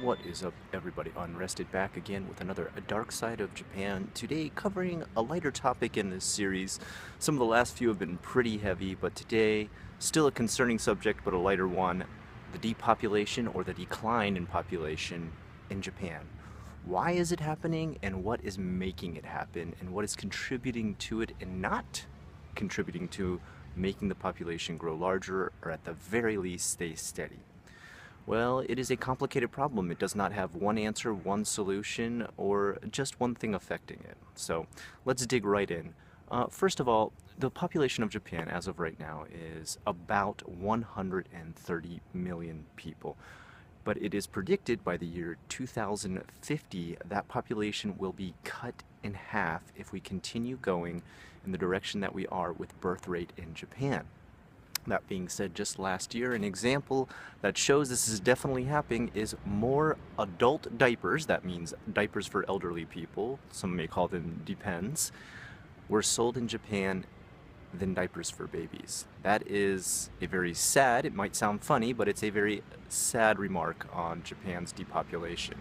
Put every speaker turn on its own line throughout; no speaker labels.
What is up, everybody? Unrested back again with another A Dark Side of Japan. Today, covering a lighter topic in this series. Some of the last few have been pretty heavy, but today, still a concerning subject, but a lighter one. The depopulation or the decline in population in Japan. Why is it happening, and what is making it happen, and what is contributing to it and not contributing to making the population grow larger, or at the very least stay steady? Well, it is a complicated problem. It does not have one answer, one solution, or just one thing affecting it. So let's dig right in. First of all, the population of Japan as of right now is about 130 million people. But it is predicted by the year 2050 that population will be cut in half if we continue going in the direction that we are with birth rate in Japan. That being said, just last year, an example that shows this is definitely happening is more adult diapers, that means diapers for elderly people, some may call them depends, were sold in Japan than diapers for babies. That is a very sad, it might sound funny, but it's a very sad remark on Japan's depopulation.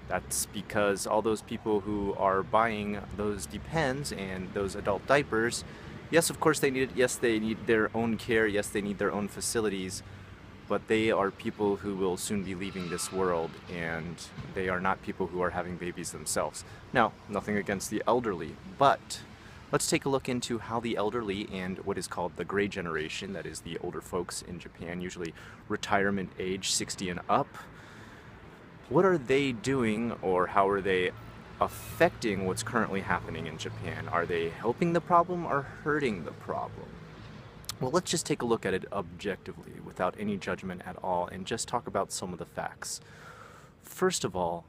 That's because all those people who are buying those depends and those adult diapers, yes, of course they need it. Yes, they need their own care. Yes, they need their own facilities. But they are people who will soon be leaving this world, and they are not people who are having babies themselves. Now, nothing against the elderly, but let's take a look into how the elderly and what is called the gray generation, that is the older folks in Japan, usually retirement age 60 and up, what are they doing, or how are they affecting what's currently happening in Japan? Are they helping the problem or hurting the problem? Well, let's just take a look at it objectively without any judgment at all and just talk about some of the facts. First of all,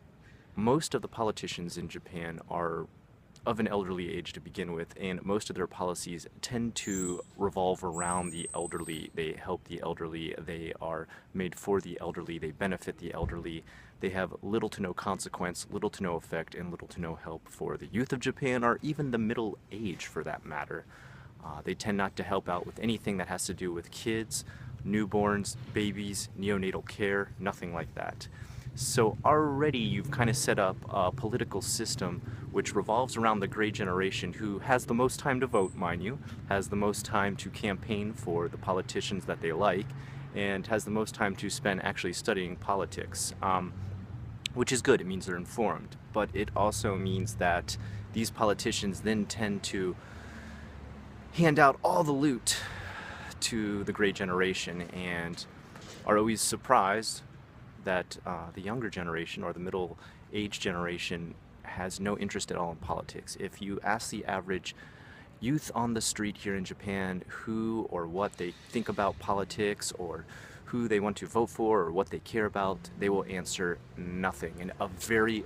most of the politicians in Japan are of an elderly age to begin with, and most of their policies tend to revolve around the elderly. They help the elderly, they are made for the elderly, they benefit the elderly. They have little to no consequence, little to no effect, and little to no help for the youth of Japan, or even the middle age for that matter. They tend not to help out with anything that has to do with kids, newborns, babies, neonatal care, nothing like that. So already you've kind of set up a political system which revolves around the gray generation, who has the most time to vote, mind you, has the most time to campaign for the politicians that they like, and has the most time to spend actually studying politics, which is good. It means they're informed, but it also means that these politicians then tend to hand out all the loot to the gray generation and are always surprised that the younger generation or the middle age generation has no interest at all in politics. If you ask the average youth on the street here in Japan who or what they think about politics or who they want to vote for or what they care about, they will answer nothing, and a very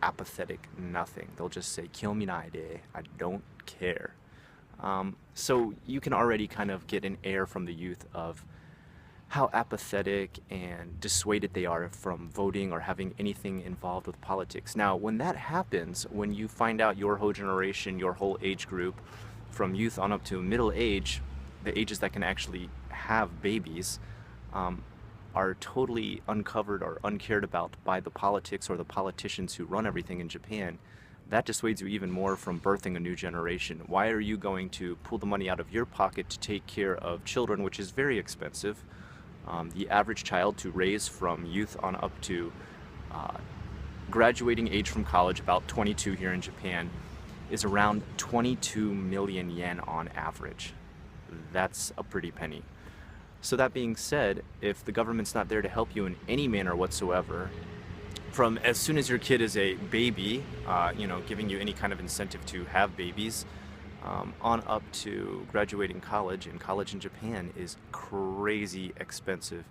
apathetic nothing. They'll just say, "Kill me naide, I don't care." So you can already kind of get an air from the youth of how apathetic and dissuaded they are from voting or having anything involved with politics. Now, when that happens, when you find out your whole generation, your whole age group, from youth on up to middle age, the ages that can actually have babies, are totally uncovered or uncared about by the politics or the politicians who run everything in Japan, that dissuades you even more from birthing a new generation. Why are you going to pull the money out of your pocket to take care of children, which is very expensive? The average child to raise from youth on up to graduating age from college, about 22 here in Japan, is around 22 million yen on average. That's a pretty penny. So that being said, if the government's not there to help you in any manner whatsoever, from as soon as your kid is a baby, giving you any kind of incentive to have babies, on up to graduating college, and college in Japan is crazy expensive.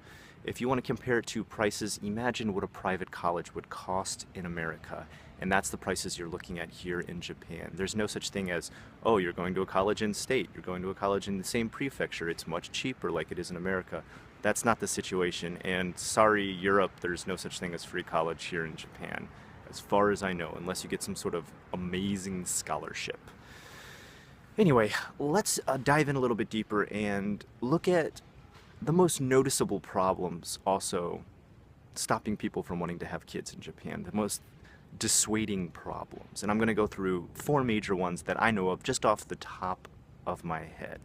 If you want to compare it to prices, imagine what a private college would cost in America, and that's the prices you're looking at here in Japan. There's no such thing as, oh, you're going to a college in state, you're going to a college in the same prefecture, it's much cheaper like it is in America. That's not the situation, and sorry Europe, there's no such thing as free college here in Japan, as far as I know, unless you get some sort of amazing scholarship. Anyway, let's dive in a little bit deeper and look at the most noticeable problems also stopping people from wanting to have kids in Japan, the most dissuading problems. And I'm going to go through four major ones that I know of just off the top of my head.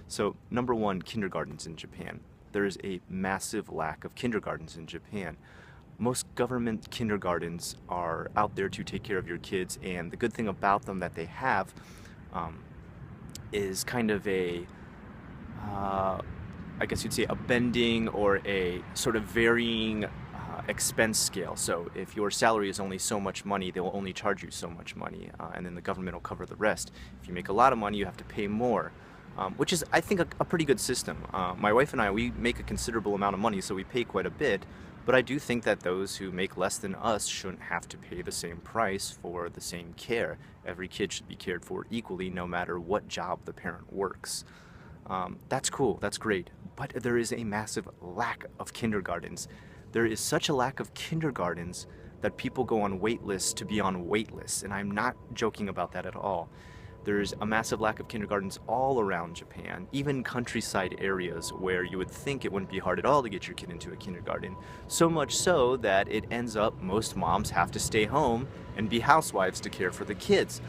So, number one, kindergartens in Japan. There is a massive lack of kindergartens in Japan. Most government kindergartens are out there to take care of your kids, and the good thing about them that they have um, is kind of I guess you'd say, a bending or a sort of varying expense scale. So if your salary is only so much money, they will only charge you so much money, and then the government will cover the rest. If you make a lot of money, you have to pay more, which is, I think, a pretty good system. My wife and I, we make a considerable amount of money, so we pay quite a bit, but I do think that those who make less than us shouldn't have to pay the same price for the same care. Every kid should be cared for equally, no matter what job the parent works. That's cool, that's great, but there is a massive lack of kindergartens. There is such a lack of kindergartens that people go on wait lists to be on wait lists, and I'm not joking about that at all. There's a massive lack of kindergartens all around Japan, even countryside areas where you would think it wouldn't be hard at all to get your kid into a kindergarten. So much so that it ends up most moms have to stay home and be housewives to care for the kids.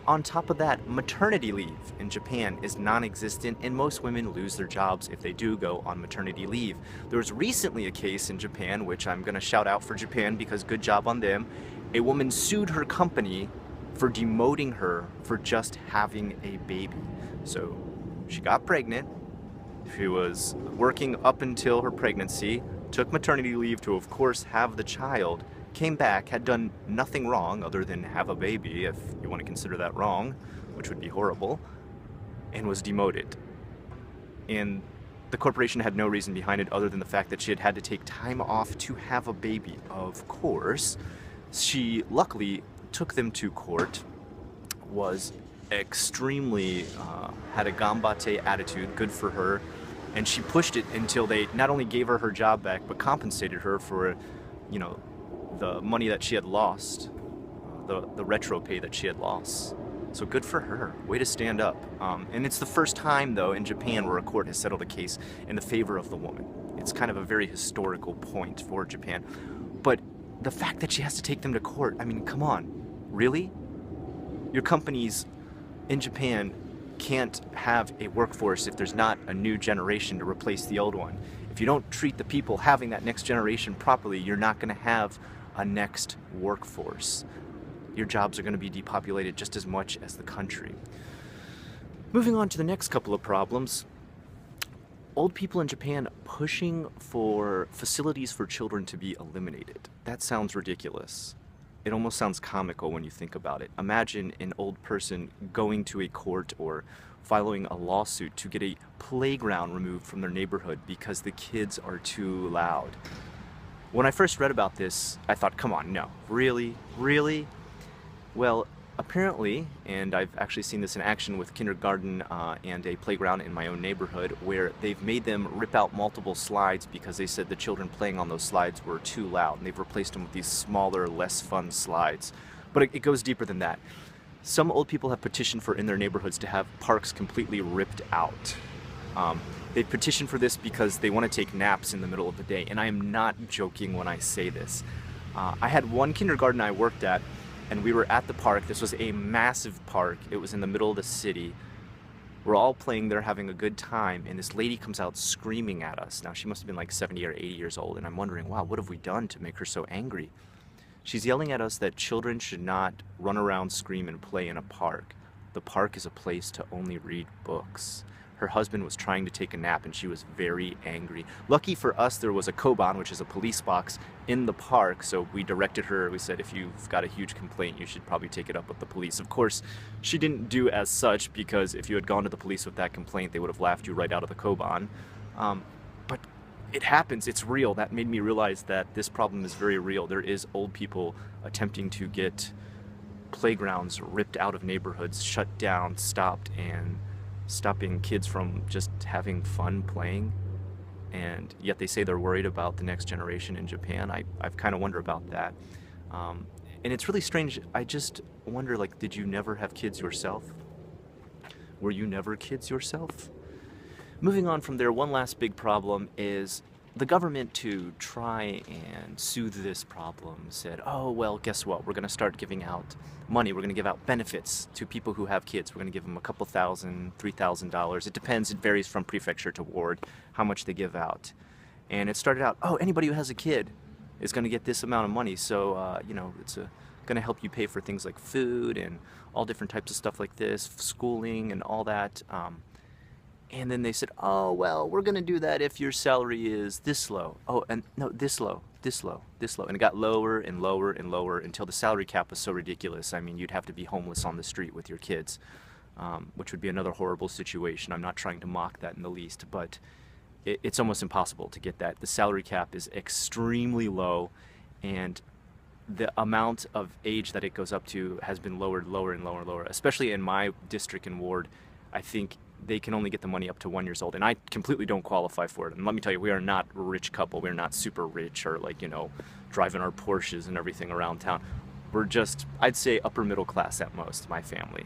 On top of that, maternity leave in Japan is non-existent, and most women lose their jobs if they do go on maternity leave. There was recently a case in Japan, which I'm going to shout out for Japan because good job on them. A woman sued her company for demoting her for just having a baby. So she got pregnant, she was working up until her pregnancy, took maternity leave to, of course, have the child, came back, had done nothing wrong other than have a baby, if you want to consider that wrong, which would be horrible, and was demoted. And the corporation had no reason behind it other than the fact that she had to take time off to have a baby. Of course, she luckily took them to court, was extremely, had a gambate attitude, good for her, and she pushed it until they not only gave her her job back, but compensated her for, the money that she had lost, the retro pay that she had lost. So good for her. Way to stand up. And it's the first time, though, in Japan where a court has settled a case in the favor of the woman. It's kind of a very historical point for Japan. But the fact that she has to take them to court, I mean, come on. Really? Your companies in Japan can't have a workforce if there's not a new generation to replace the old one. If you don't treat the people having that next generation properly, you're not going to have a next workforce. Your jobs are going to be depopulated just as much as the country. Moving on to the next couple of problems. Old people in Japan pushing for facilities for children to be eliminated. That sounds ridiculous. It almost sounds comical when you think about it. Imagine an old person going to a court or filing a lawsuit to get a playground removed from their neighborhood because the kids are too loud. When I first read about this, I thought, come on, no, really? Really? Well, apparently, and I've actually seen this in action with kindergarten and a playground in my own neighborhood, where they've made them rip out multiple slides because they said the children playing on those slides were too loud, and they've replaced them with these smaller, less fun slides. But it goes deeper than that. Some old people have petitioned for in their neighborhoods to have parks completely ripped out. They petitioned for this because they want to take naps in the middle of the day, and I am not joking when I say this. I had one kindergarten I worked at, and we were at the park. This was a massive park. It was in the middle of the city. We're all playing there, having a good time, and this lady comes out screaming at us. Now, she must have been like 70 or 80 years old, and I'm wondering, wow, what have we done to make her so angry? She's yelling at us that children should not run around, scream, and play in a park. The park is a place to only read books. Her husband was trying to take a nap, and she was very angry. Lucky for us, there was a koban, which is a police box, in the park, so we directed her. We said, if you've got a huge complaint, you should probably take it up with the police. Of course, she didn't do as such, because if you had gone to the police with that complaint, they would have laughed you right out of the koban. But it happens. It's real. That made me realize that this problem is very real. There is old people attempting to get playgrounds ripped out of neighborhoods, shut down, stopped, and stopping kids from just having fun playing, and yet they say they're worried about the next generation in Japan. I've kind of wonder about that, and it's really strange. I just wonder, like, did you never have kids yourself? Were you never kids yourself? Moving on from there, one last big problem is the government, to try and soothe this problem, said, oh, well, guess what? We're going to start giving out money. We're going to give out benefits to people who have kids. We're going to give them a couple thousand, $3,000. It depends. It varies from prefecture to ward how much they give out. And it started out, oh, anybody who has a kid is going to get this amount of money. So, it's going to help you pay for things like food and all different types of stuff like this, schooling and all that. And then they said, oh, well, we're going to do that if your salary is this low. Oh, and no, this low, this low, this low. And it got lower and lower and lower until the salary cap was so ridiculous. I mean, you'd have to be homeless on the street with your kids, which would be another horrible situation. I'm not trying to mock that in the least, but it's almost impossible to get that. The salary cap is extremely low, and the amount of age that it goes up to has been lowered lower and lower and lower, especially in my district and ward. I think they can only get the money up to 1 year old, and I completely don't qualify for it. And let me tell you, we are not a rich couple. We're not super rich or driving our Porsches and everything around town. We're just, I'd say, upper middle class at most, my family.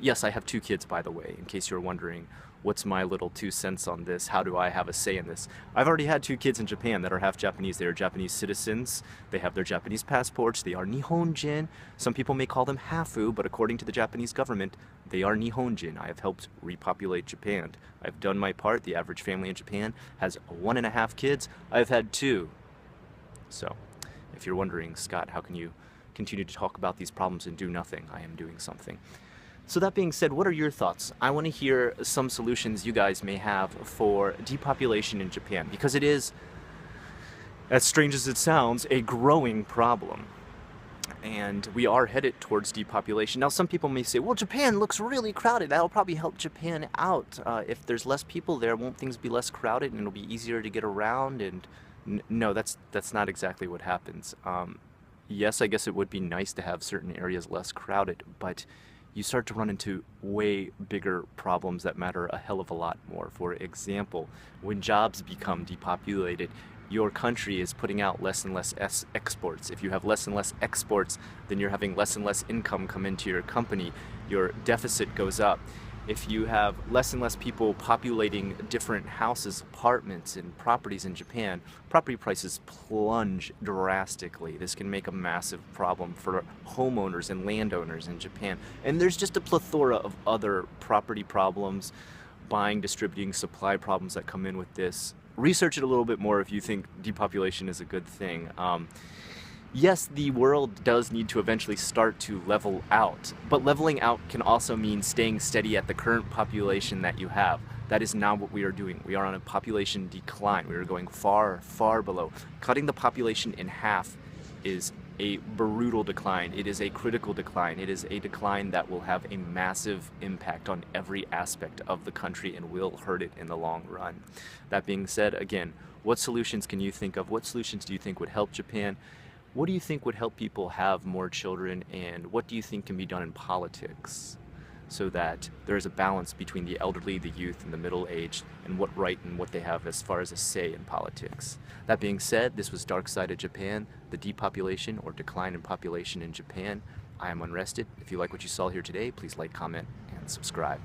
Yes, I have 2 kids, by the way, in case you're wondering what's my little 2 cents on this. How do I have a say in this? I've already had 2 kids in Japan that are half Japanese. They are Japanese citizens. They have their Japanese passports. They are Nihonjin. Some people may call them Hafu, but according to the Japanese government, they are Nihonjin. I have helped repopulate Japan. I've done my part. The average family in Japan has 1.5 kids. I've had 2. So, if you're wondering, Scott, how can you continue to talk about these problems and do nothing? I am doing something. So that being said, what are your thoughts? I want to hear some solutions you guys may have for depopulation in Japan, because it is, as strange as it sounds, a growing problem. And we are headed towards depopulation. Now, some people may say, well, Japan looks really crowded. That'll probably help Japan out. If there's less people there, won't things be less crowded and it'll be easier to get around? And no, that's not exactly what happens. Yes, I guess it would be nice to have certain areas less crowded, but you start to run into way bigger problems that matter a hell of a lot more. For example, when jobs become depopulated, your country is putting out less and less exports. If you have less and less exports, then you're having less and less income come into your company. Your deficit goes up. If you have less and less people populating different houses, apartments, and properties in Japan, property prices plunge drastically. This can make a massive problem for homeowners and landowners in Japan. And there's just a plethora of other property problems, buying, distributing, supply problems that come in with this. Research it a little bit more if you think depopulation is a good thing. Yes, the world does need to eventually start to level out, but leveling out can also mean staying steady at the current population that you have. That is not what we are doing. We are on a population decline. We are going far, far below. Cutting the population in half is a brutal decline. It is a critical decline. It is a decline that will have a massive impact on every aspect of the country and will hurt it in the long run. That being said, again, what solutions can you think of? What solutions do you think would help Japan? What do you think would help people have more children, and what do you think can be done in politics so that there is a balance between the elderly, the youth, and the middle-aged, and what right and what they have as far as a say in politics? That being said, this was Dark Side of Japan, the depopulation or decline in population in Japan. I am Unrested. If you like what you saw here today, please like, comment, and subscribe.